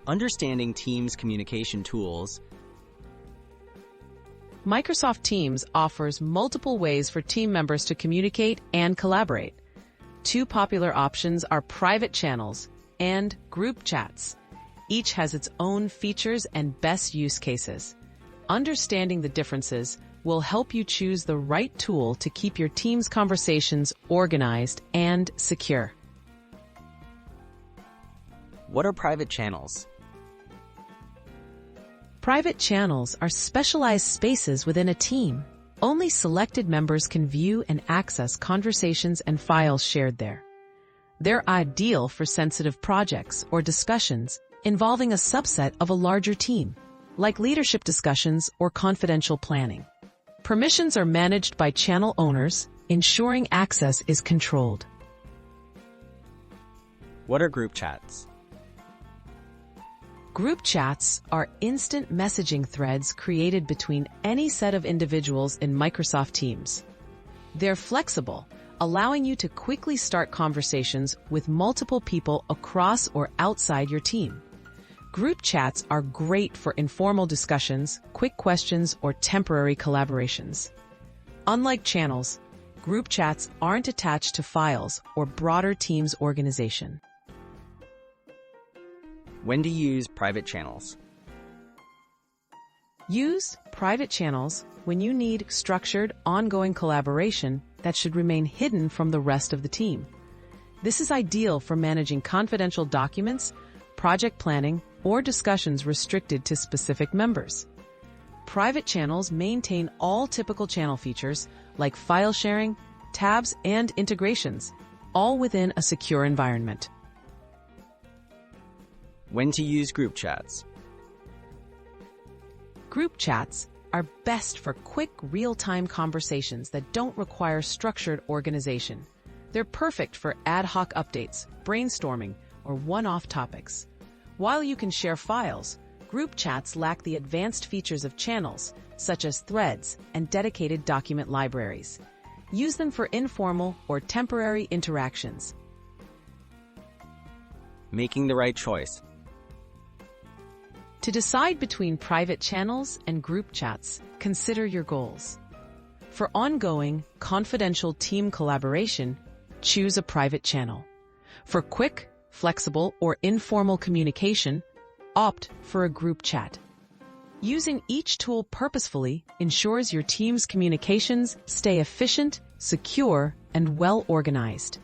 Understanding Teams communication tools. Microsoft Teams offers multiple ways for team members to communicate and collaborate. Two popular options are private channels and group chats. Each has its own features and best use cases. Understanding the differences will help you choose the right tool to keep your team's conversations organized and secure. What are private channels? Private channels are specialized spaces within a team. Only selected members can view and access conversations and files shared there. They're ideal for sensitive projects or discussions involving a subset of a larger team, like leadership discussions or confidential planning. Permissions are managed by channel owners, ensuring access is controlled. What are group chats? Group chats are instant messaging threads created between any set of individuals in Microsoft Teams. They're flexible, allowing you to quickly start conversations with multiple people across or outside your team. Group chats are great for informal discussions, quick questions, or temporary collaborations. Unlike channels, group chats aren't attached to files or broader Teams organization. When to use private channels? Use private channels when you need structured, ongoing collaboration that should remain hidden from the rest of the team. This is ideal for managing confidential documents, project planning, or discussions restricted to specific members. Private channels maintain all typical channel features like file sharing, tabs, and integrations, all within a secure environment. When to use group chats? Group chats are best for quick, real-time conversations that don't require structured organization. They're perfect for ad hoc updates, brainstorming, or one-off topics. While you can share files, group chats lack the advanced features of channels, such as threads and dedicated document libraries. Use them for informal or temporary interactions. Making the right choice. To decide between private channels and group chats, consider your goals. For ongoing, confidential team collaboration, choose a private channel. For quick, flexible, or informal communication, opt for a group chat. Using each tool purposefully ensures your team's communications stay efficient, secure, and well organized.